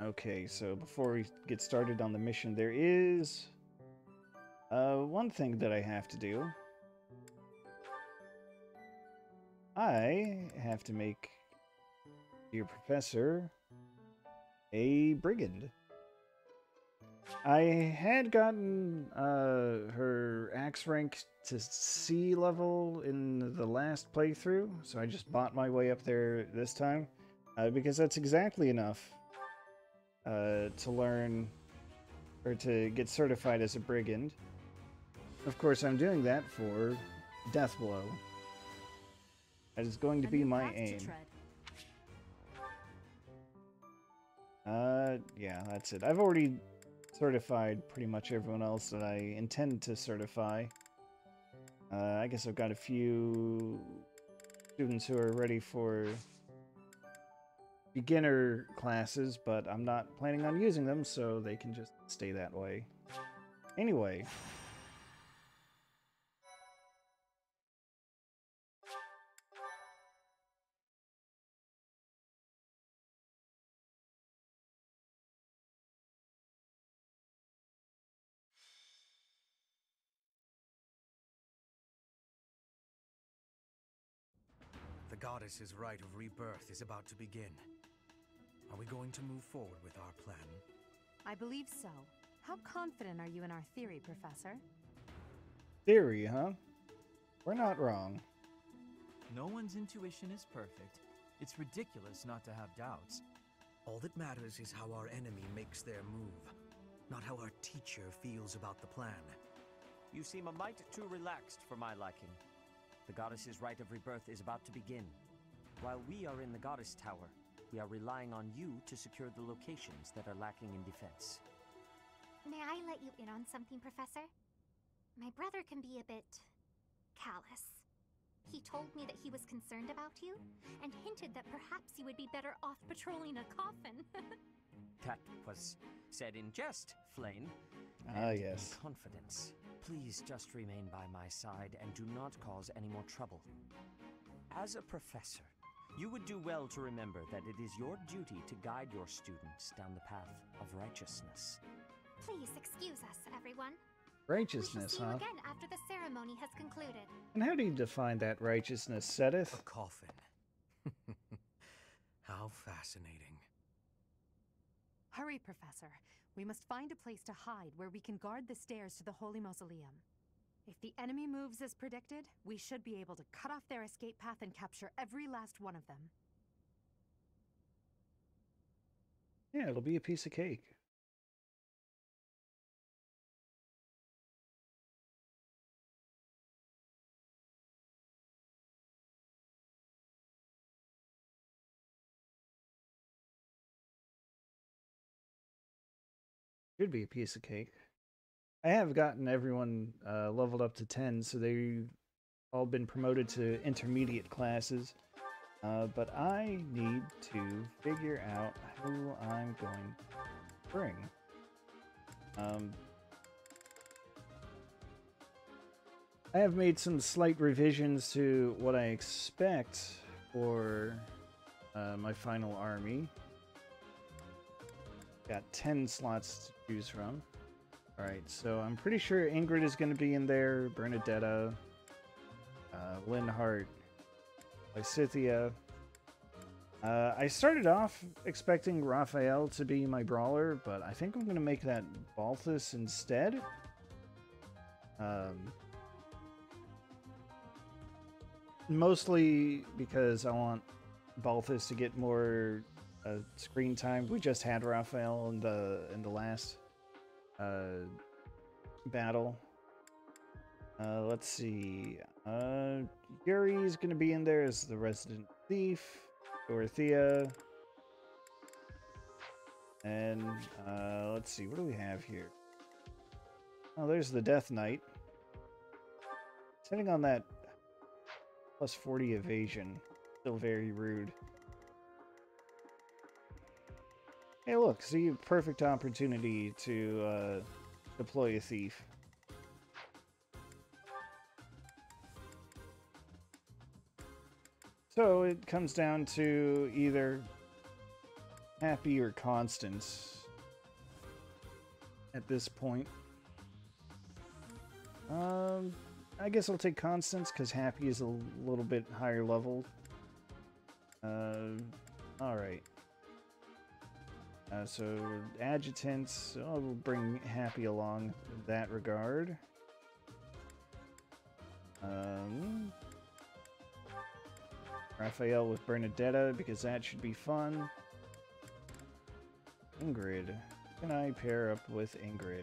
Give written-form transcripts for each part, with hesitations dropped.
Okay, so before we get started on the mission, there is one thing that I have to do. I have to make your professor a brigand. I had gotten her axe rank to C level in the last playthrough, so I just bought my way up there this time, because that's exactly enough to learn or to get certified as a brigand. Of course, I'm doing that for Deathblow. That is going to be my aim. Yeah, that's it. I've already certified pretty much everyone else that I intend to certify. I guess I've got a few students who are ready for beginner classes, but I'm not planning on using them, so they can just stay that way. Anyway. The goddess's rite of rebirth is about to begin. Are we going to move forward with our plan? I believe so. How confident are you in our theory, Professor? Theory, huh? We're not wrong. No one's intuition is perfect. It's ridiculous not to have doubts. All that matters is how our enemy makes their move, not how our teacher feels about the plan. You seem a mite too relaxed for my liking. The goddess's rite of rebirth is about to begin. While we are in the goddess tower, we are relying on you to secure the locations that are lacking in defense. May I let you in on something, Professor? My brother can be a bit callous. He told me that he was concerned about you, and hinted that perhaps you would be better off patrolling a coffin. That was said in jest, Flame. Ah, yes. In confidence. Please just remain by my side and do not cause any more trouble. As a professor, you would do well to remember that it is your duty to guide your students down the path of righteousness. Please excuse us, everyone. Righteousness, we shall see huh? you again after the ceremony has concluded. And how do you define that righteousness, Sedith? A coffin. How fascinating. Hurry, Professor. We must find a place to hide where we can guard the stairs to the Holy Mausoleum. If the enemy moves as predicted, we should be able to cut off their escape path and capture every last one of them. Yeah, it'll be a piece of cake. Should be a piece of cake. I have gotten everyone leveled up to 10, so they've all been promoted to intermediate classes. But I need to figure out who I'm going to bring. I have made some slight revisions to what I expect for my final army. Got 10 slots to choose from. Alright, so I'm pretty sure Ingrid is going to be in there, Bernadetta, Linhardt, Lysithea. I started off expecting Raphael to be my brawler, but I think I'm going to make that Balthus instead. Mostly because I want Balthus to get more screen time. We just had Raphael in the last battle. Let's see. Yuri is going to be in there as the resident thief. Dorothea. And let's see. What do we have here? Oh, there's the Death Knight. Sitting on that plus 40 evasion. Still very rude. Hey, look, see, perfect opportunity to deploy a thief. So it comes down to either Hapi or Constance at this point. I guess I'll take Constance because Hapi is a little bit higher level. Alright. So, adjutants, I'll bring Hapi along in that regard. Raphael with Bernadetta, because that should be fun. Ingrid. Can I pair up with Ingrid?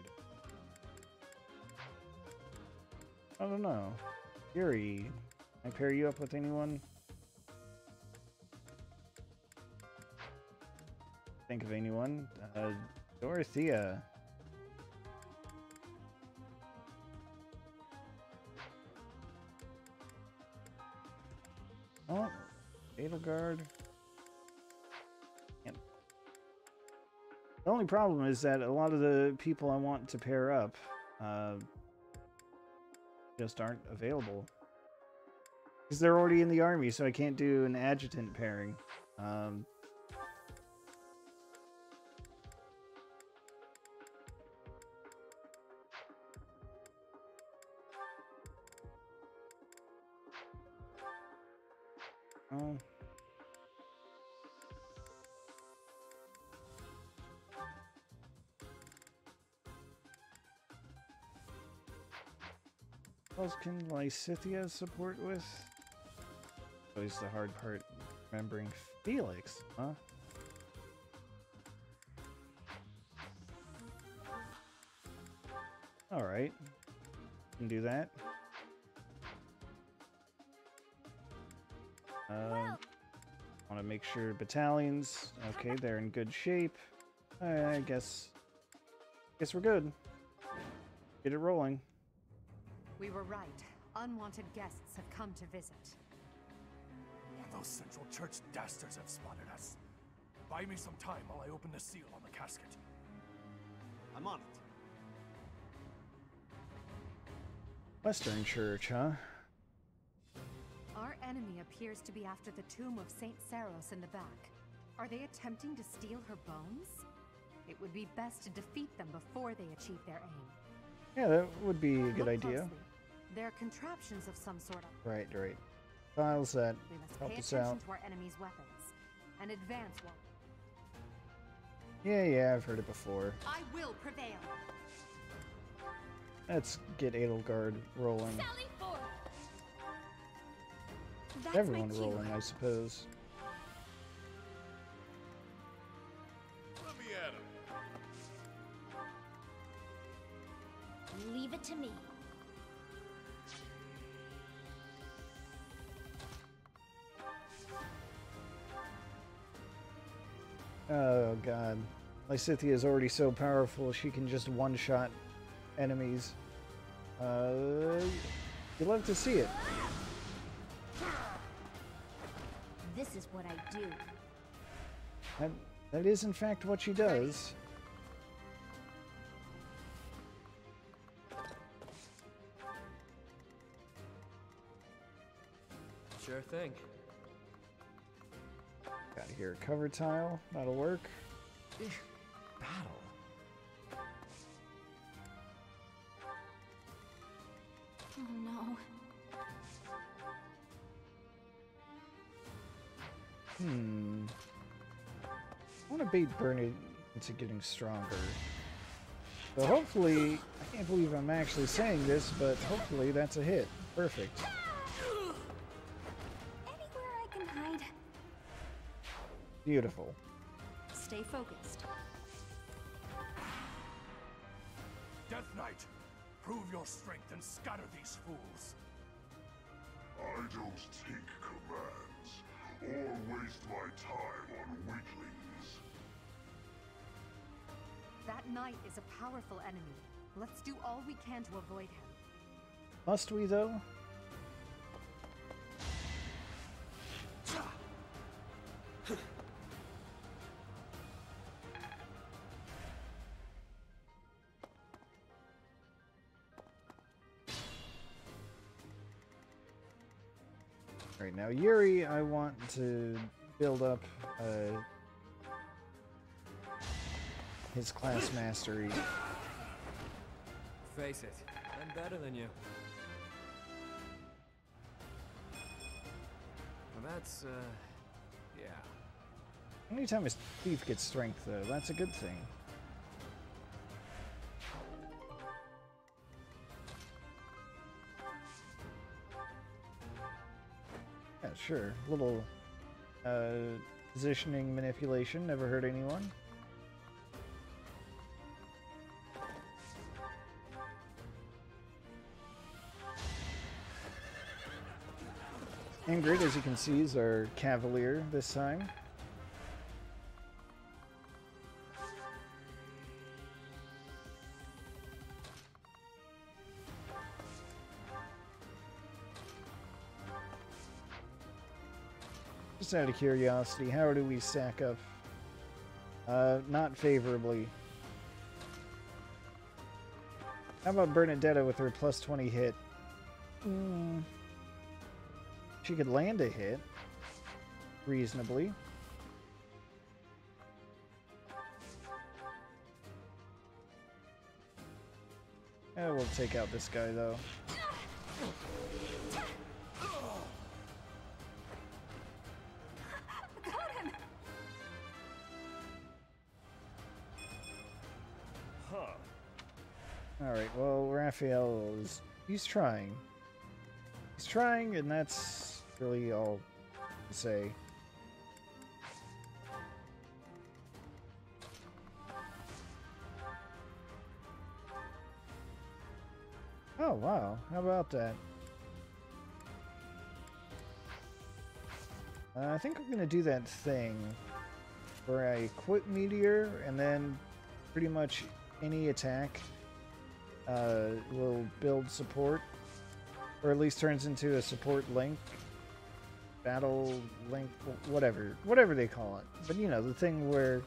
I don't know. Yuri. Can I pair you up with anyone? Think of anyone. Dorothea. Oh, Edelgard. Yep. The only problem is that a lot of the people I want to pair up just aren't available. Because they're already in the army, so I can't do an adjutant pairing. What else can Lysithea support with? Always the hard part, remembering Felix, huh? Alright. Can do that. Want to make sure battalions, okay, they're in good shape. I guess we're good. Get it rolling. We were right. Unwanted guests have come to visit. Those Central Church dastards have spotted us. Buy me some time while I open the seal on the casket. I'm on it. Western Church, huh? Our enemy appears to be after the tomb of Saint Saros in the back. Are they attempting to steal her bones? It would be best to defeat them before they achieve their aim. Yeah, that would be a good Look idea. closely. They're contraptions of some sort. Right. Files that We must help pay us attention out. to our enemy's weapons and advance while Yeah, I've heard it before. I will prevail. Let's get Edelgard rolling. Sally forth! That's Everyone my cue. rolling, I suppose. Let me at him. Leave it to me. Oh god. Lysithea is already so powerful, she can just one-shot enemies. You'd love to see it. This is what I do. That is in fact what she does. Sure thing. Got here a cover tile. That'll work. Battle. Oh no. I want to bait Bernadetta into getting stronger. So hopefully, I can't believe I'm actually saying this, but hopefully that's a hit. Perfect. Anywhere I can hide. Beautiful. Stay focused. Death Knight, prove your strength and scatter these fools. I don't take commands, or waste my time on weaklings. That knight is a powerful enemy. Let's do all we can to avoid him. Must we, though? Right now, Yuri, I want to build up his class mastery. Face it, I'm better than you. Well, that's, yeah. Anytime a thief gets strength, though, that's a good thing. Yeah, sure. Little positioning manipulation never hurt anyone. Ingrid, as you can see, is our cavalier this time. Just out of curiosity, how do we stack up? Not favorably. How about Bernadetta with her plus 20 hit? She could land a hit reasonably. We'll take out this guy though. Alright, well, Raphael is... he's trying. He's trying, and that's really all to say. Oh, wow. How about that? I think I'm going to do that thing where I equip Meteor, and then pretty much any attack will build support, or at least turns into a support link, battle link, whatever they call it. But you know, the thing where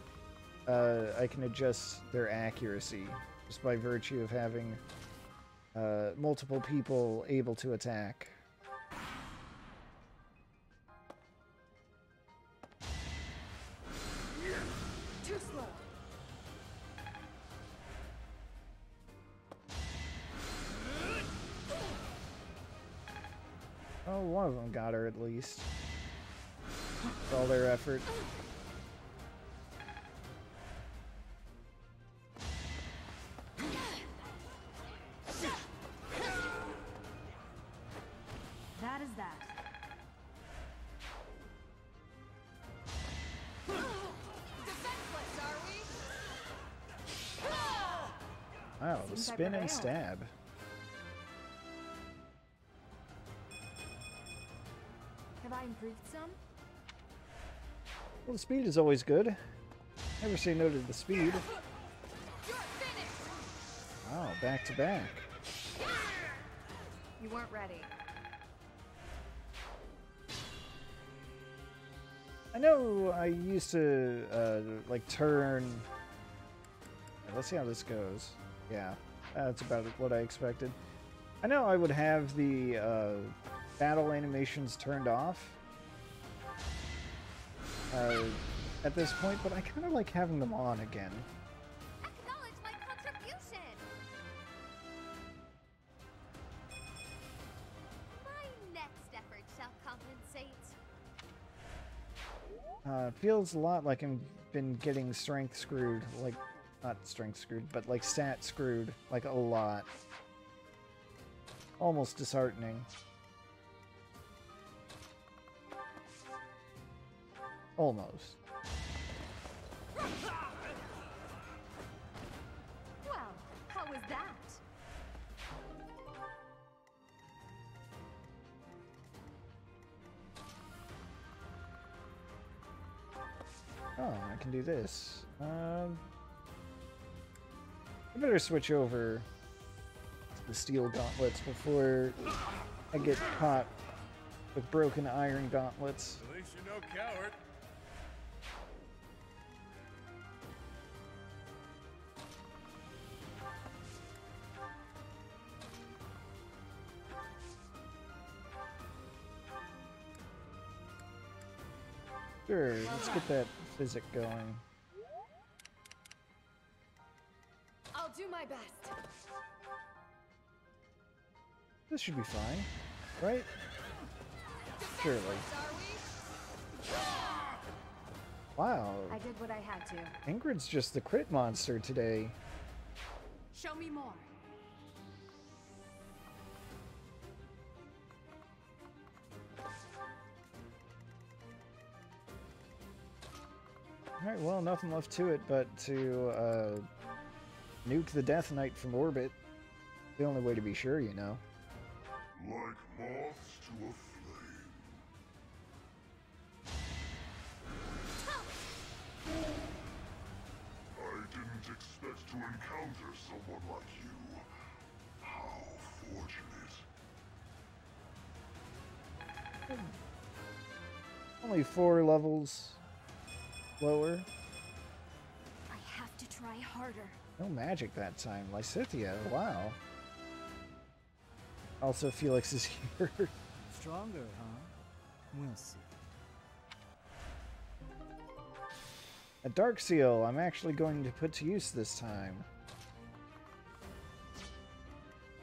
I can adjust their accuracy just by virtue of having multiple people able to attack. Too slow. Oh, one of them got her at least. For all their effort. That is that. Defenseless, are we? Wow, the Seems like spin a and fail. stab. Have I improved some? Well, the speed is always good. Never say no to the speed. Wow, back to back. You weren't ready. I know I used to, like, turn... Let's see how this goes. Yeah, that's about what I expected. I know I would have the battle animations turned off at this point, but I kind of like having them on again. Acknowledge my contribution! My next effort shall compensate. It feels a lot like I've been getting strength screwed, like, not strength screwed, but like stat screwed, like a lot. Almost disheartening. Almost. Well, how was that? Oh, I can do this. I better switch over to the steel gauntlets before I get caught with broken iron gauntlets. At least you're no coward. Sure, let's get that physic going. do my best. This should be fine, right? Surely. Wow. I did what I had to. Ingrid's just the crit monster today. Show me more. Alright, well, nothing left to it but to nuke the Death Knight from orbit. The only way to be sure, you know. Like moths to a flame. I didn't expect to encounter someone like you. How fortunate. Only 4 levels lower. I have to try harder. No magic that time. Lysithea, wow. Also, Felix is here. Stronger, huh? We'll see. A Dark Seal I'm actually going to put to use this time.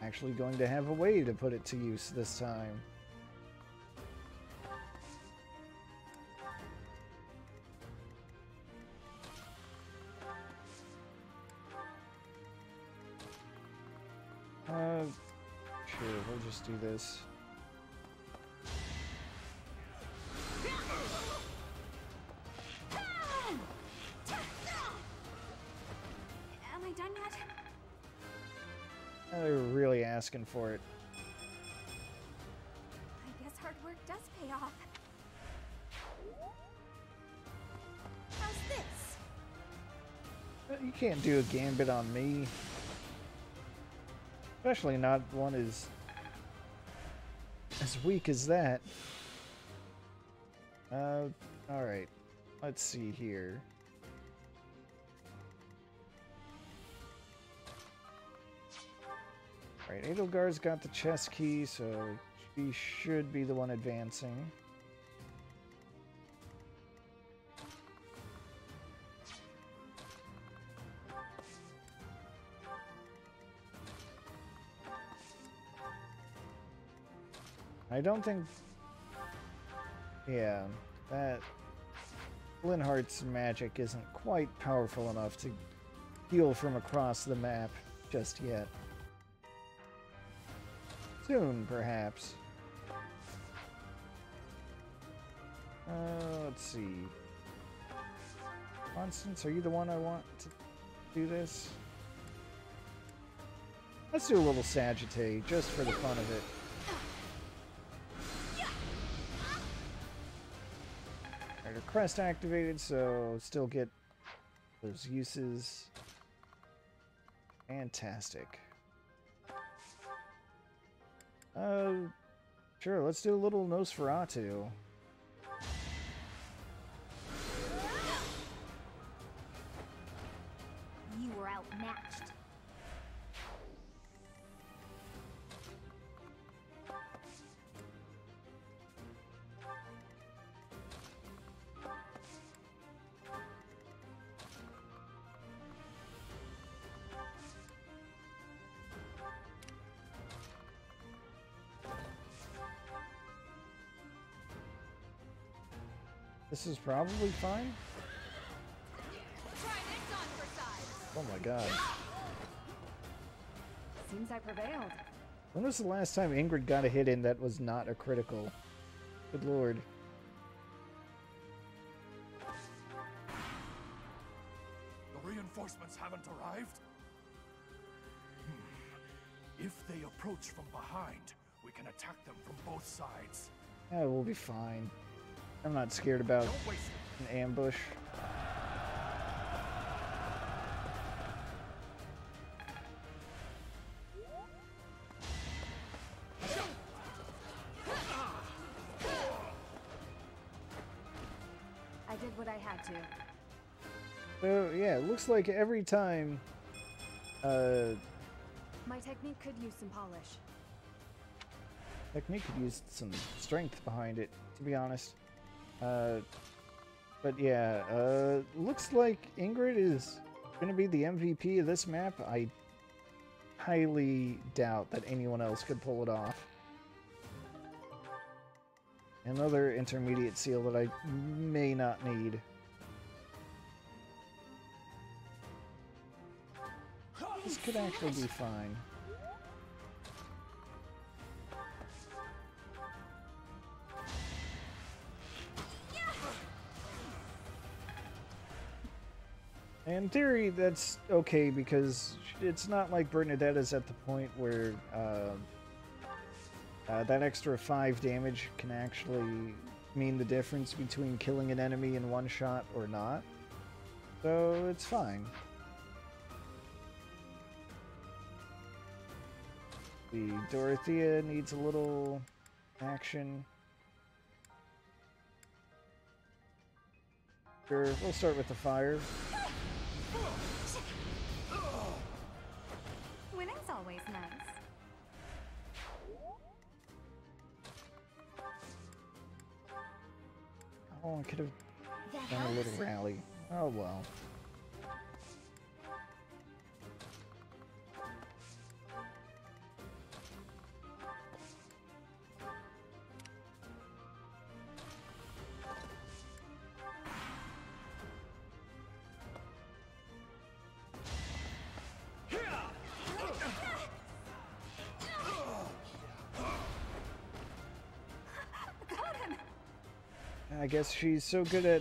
Actually going to have a way to put it to use this time. Sure, we'll just do this. Am I done yet? They're really asking for it. I guess hard work does pay off. How's this? You can't do a gambit on me. Especially not one as weak as that. Alright. Let's see here. Alright, Edelgard's got the chest key, so she should be the one advancing. I don't think... Yeah, that... Linhardt's magic isn't quite powerful enough to heal from across the map just yet. Soon, perhaps. Let's see. Constance, are you the one I want to do this? Let's do a little Sagittae, just for the fun of it. Alright, her crest activated, so still get those uses. Fantastic. Sure, let's do a little Nosferatu. You were outmatched. This is probably fine. Oh my god. Seems I prevailed. When was the last time Ingrid got a hit in that was not a critical? Good lord. The reinforcements haven't arrived? If they approach from behind, we can attack them from both sides. Yeah, we'll be fine. I'm not scared about Don't waste it. an ambush. I did what I had to. So yeah, it looks like every time My technique could use some polish. technique could use some strength behind it, to be honest. But yeah, looks like Ingrid is gonna be the MVP of this map. I highly doubt that anyone else could pull it off. Another intermediate seal that I may not need. This could actually be fine. In theory, that's okay because it's not like Bernadetta's at the point where that extra 5 damage can actually mean the difference between killing an enemy in one shot or not. So it's fine. The Dorothea needs a little action. Sure, we'll start with the fire. Winning's always nice. Oh, I could have done a little rally. Oh well. I guess she's so good at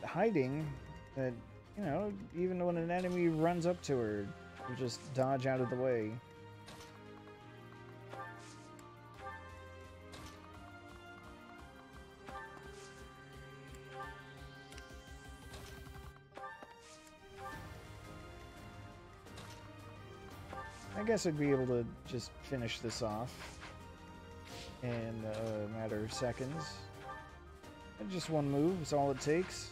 hiding that, you know, even when an enemy runs up to her, you just dodge out of the way. I guess I'd be able to just finish this off in a matter of seconds. And just one move is all it takes.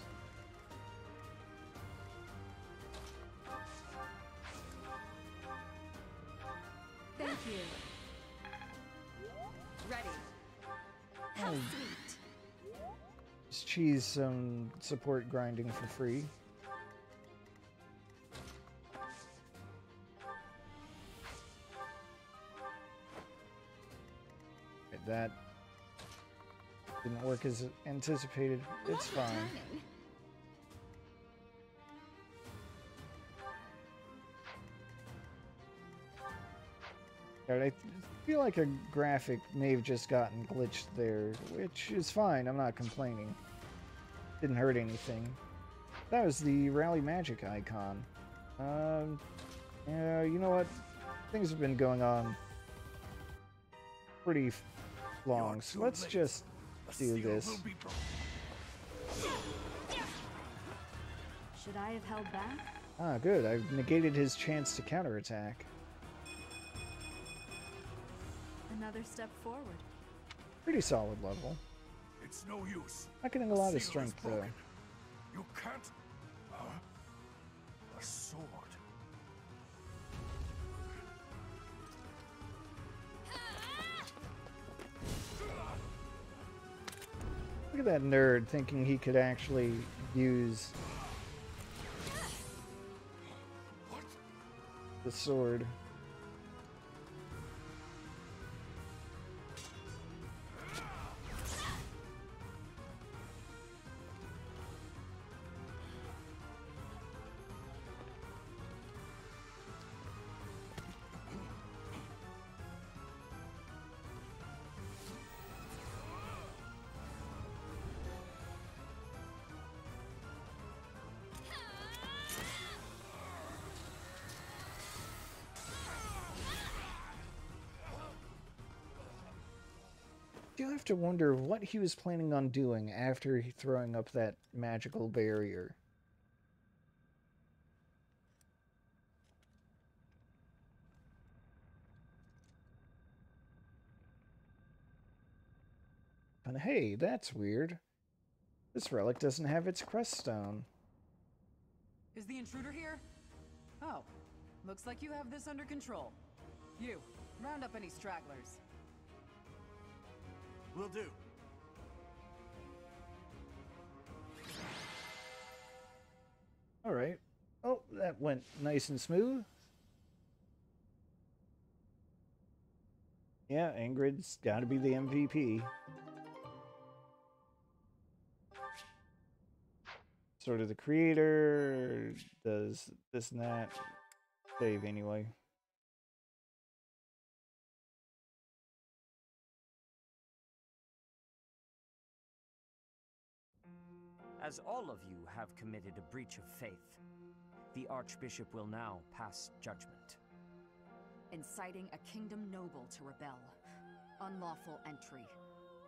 Thank you. Ready. How sweet. Just cheese some support grinding for free. That didn't work as anticipated. It's fine. Alright, I feel like a graphic may have just gotten glitched there, which is fine. I'm not complaining. Didn't hurt anything. That was the rally magic icon. Yeah, you know what? Things have been going on pretty long, so let's just do this. Should I have held back? Ah, good. I've negated his chance to counterattack. Another step forward. Pretty solid level. It's no use. Not getting a lot of strength, though. You can't. A sword. Look at that nerd thinking he could actually use the sword. You have to wonder what he was planning on doing after throwing up that magical barrier. And hey, that's weird. This relic doesn't have its crest stone. Is the intruder here? Oh, looks like you have this under control. You, round up any stragglers. Will do. Alright. Oh, that went nice and smooth. Yeah, Ingrid's got to be the MVP. Sort of the creator, does this and that. Save anyway. As all of you have committed a breach of faith, the Archbishop will now pass judgment. Inciting a kingdom noble to rebel. Unlawful entry.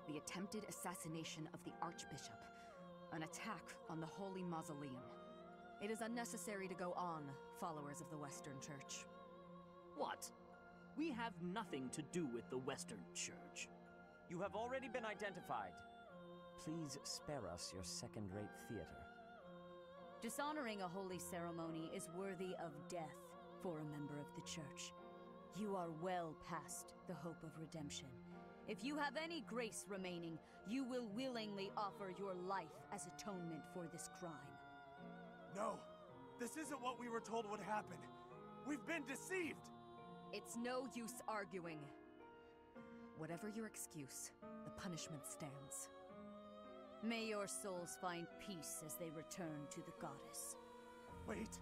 The attempted assassination of the Archbishop. An attack on the Holy Mausoleum. It is unnecessary to go on, followers of the Western Church. What? We have nothing to do with the Western Church. You have already been identified. Please spare us your second-rate theater. Dishonoring a holy ceremony is worthy of death for a member of the Church. You are well past the hope of redemption. If you have any grace remaining, you will willingly offer your life as atonement for this crime. No, this isn't what we were told would happen. We've been deceived! It's no use arguing. Whatever your excuse, the punishment stands. May your souls find peace as they return to the goddess. Wait,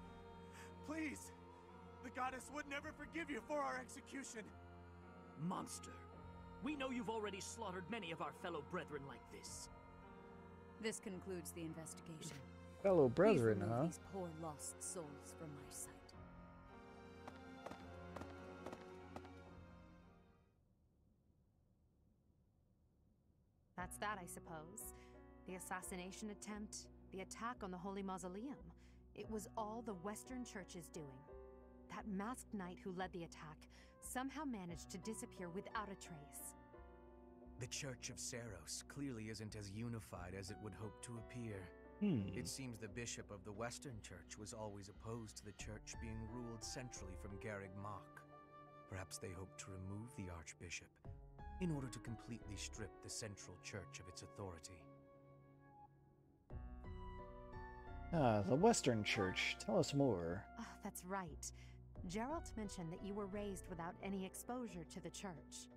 please! The goddess would never forgive you for our execution! Monster! We know you've already slaughtered many of our fellow brethren like this. This concludes the investigation. Fellow brethren, Please remove huh? these poor lost souls from my sight. That's that, I suppose. The assassination attempt, the attack on the Holy Mausoleum. It was all the Western Church's doing. That masked knight who led the attack somehow managed to disappear without a trace. The Church of Seros clearly isn't as unified as it would hope to appear. It seems the bishop of the Western Church was always opposed to the church being ruled centrally from Garreg Mach. Perhaps they hoped to remove the Archbishop in order to completely strip the Central Church of its authority. The Western Church. Tell us more. Oh, that's right. Geralt mentioned that you were raised without any exposure to the Church.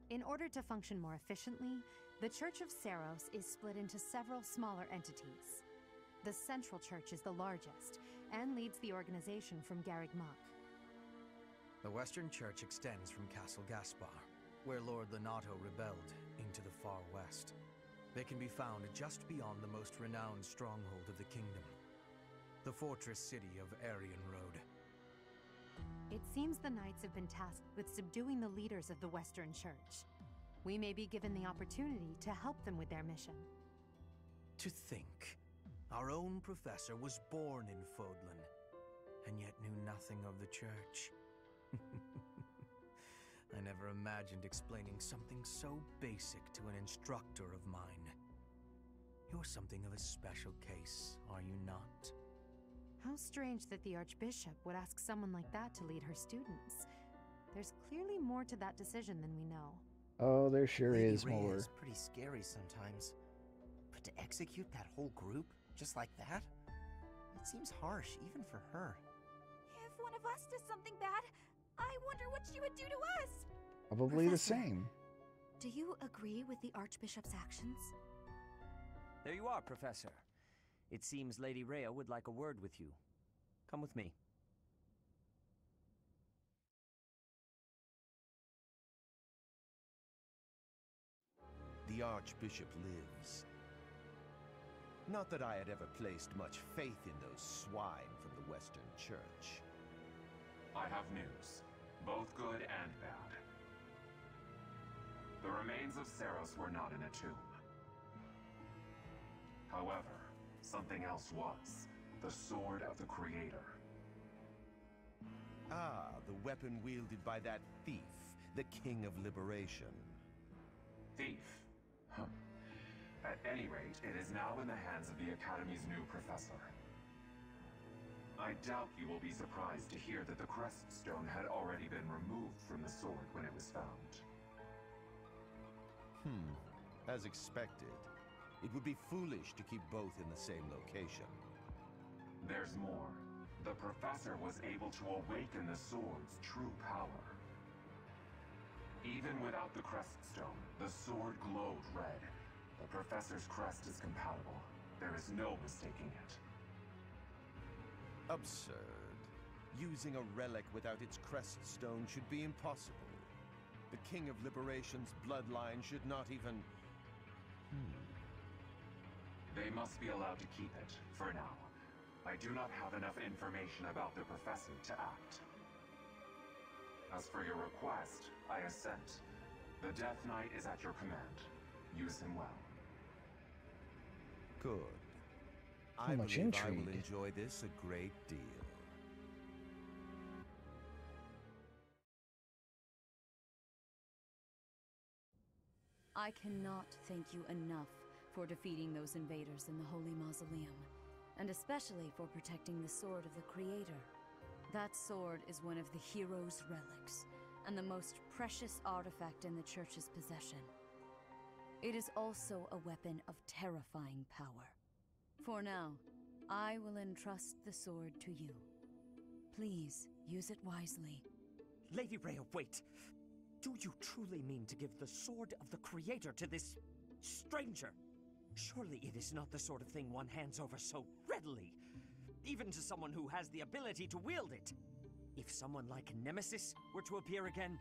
In order to function more efficiently, the Church of Seros is split into several smaller entities. The Central Church is the largest, and leads the organization from Garreg Mach. The Western Church extends from Castle Gaspar, where Lord Linhardt rebelled, into the far west. They can be found just beyond the most renowned stronghold of the kingdom, the fortress city of Aryan Road. It seems the knights have been tasked with subduing the leaders of the Western Church. We may be given the opportunity to help them with their mission. To think, our own professor was born in Fodlan, and yet knew nothing of the church. I never imagined explaining something so basic to an instructor of mine. You're something of a special case, are you not? How strange that the Archbishop would ask someone like that to lead her students. There's clearly more to that decision than we know. Oh, there sure Lady is Rhea more. is pretty scary sometimes. But to execute that whole group, just like that? It seems harsh, even for her. If one of us does something bad, I wonder what she would do to us! Probably the same. Do you agree with the Archbishop's actions? There you are, Professor. It seems Lady Rhea would like a word with you. Come with me. The Archbishop lives. Not that I had ever placed much faith in those swine from the Western Church. I have news, both good and bad. The remains of Seros were not in a tomb. However, something else was. The Sword of the Creator. Ah, the weapon wielded by that thief, the King of Liberation. Thief? Huh. At any rate, it is now in the hands of the Academy's new professor. I doubt you will be surprised to hear that the Crest Stone had already been removed from the sword when it was found. As expected. It would be foolish to keep both in the same location. There's more. The professor was able to awaken the sword's true power. Even without the crest stone, the sword glowed red. The professor's crest is compatible. There is no mistaking it. Absurd. Using a relic without its crest stone should be impossible. The King of Liberation's bloodline should not even... They must be allowed to keep it, for now. I do not have enough information about the professor to act. As for your request, I assent. The Death Knight is at your command. Use him well. Good. So much intrigue. I will enjoy this a great deal. I cannot thank you enough for defeating those invaders in the Holy Mausoleum, and especially for protecting the Sword of the Creator. That sword is one of the hero's relics, and the most precious artifact in the Church's possession. It is also a weapon of terrifying power. For now, I will entrust the sword to you. Please, use it wisely. Lady Rhea, wait! Do you truly mean to give the Sword of the Creator to this stranger? Surely it is not the sort of thing one hands over so readily, even to someone who has the ability to wield it. If someone like Nemesis were to appear again,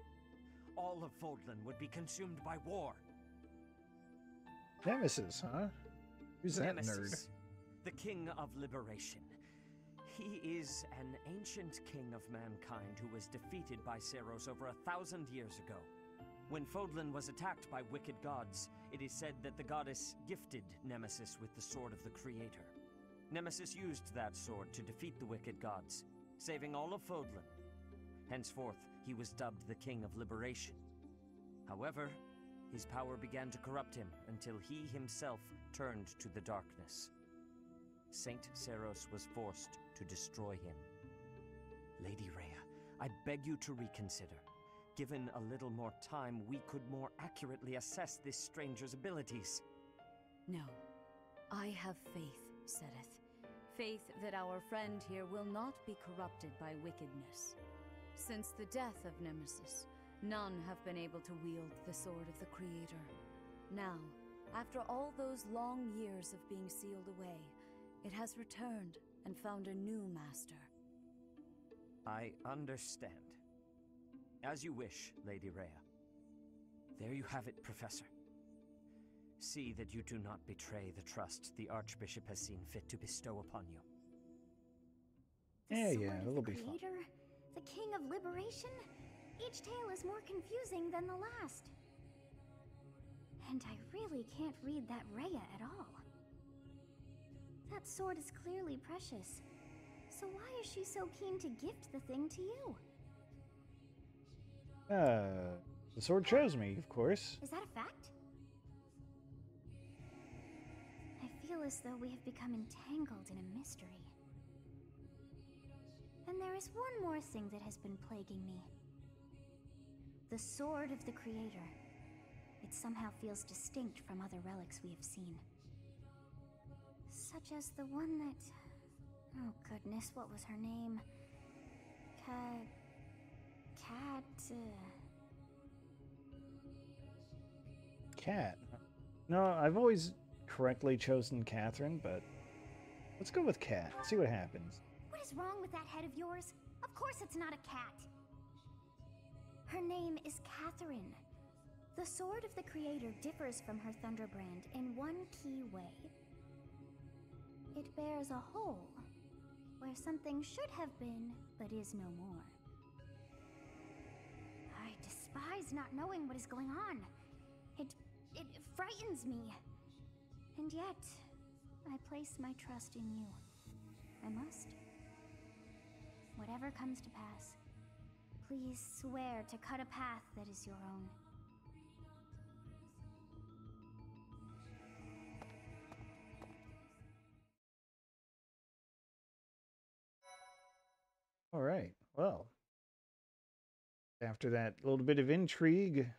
all of Fodlan would be consumed by war. Nemesis, huh? Who's that Nemesis, nerd? the King of Liberation. He is an ancient king of mankind who was defeated by Seiros over 1,000 years ago. When Fodlan was attacked by wicked gods, it is said that the goddess gifted Nemesis with the Sword of the Creator. Nemesis used that sword to defeat the wicked gods, saving all of Fodlan. Henceforth, he was dubbed the King of Liberation. However, his power began to corrupt him until he himself turned to the darkness. Saint Seiros was forced to destroy him. Lady Rhea, I beg you to reconsider. Given a little more time, we could more accurately assess this stranger's abilities. No. I have faith, Seteth. Faith that our friend here will not be corrupted by wickedness. Since the death of Nemesis, none have been able to wield the Sword of the Creator. Now, after all those long years of being sealed away, it has returned and found a new master. I understand. As you wish, Lady Rhea. There you have it, Professor. See that you do not betray the trust the Archbishop has seen fit to bestow upon you. Yeah, it'll be fun. The King of Liberation? Each tale is more confusing than the last. And I really can't read that Rhea at all. That sword is clearly precious. So why is she so keen to gift the thing to you? The sword chose me, of course. Is that a fact? I feel as though we have become entangled in a mystery. And there is one more thing that has been plaguing me. The Sword of the Creator. It somehow feels distinct from other relics we have seen. Such as the one that... Oh goodness, what was her name? Cat. No, I've always correctly chosen Catherine, but let's go with Cat. See what happens. What is wrong with that head of yours? Of course it's not a cat. Her name is Catherine. The Sword of the Creator differs from her Thunderbrand in one key way. It bears a hole where something should have been, but is no more. I despise not knowing what is going on. It frightens me. And yet, I place my trust in you. I must. Whatever comes to pass, please swear to cut a path that is your own. All right. Well, after that little bit of intrigue,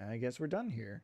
I guess we're done here.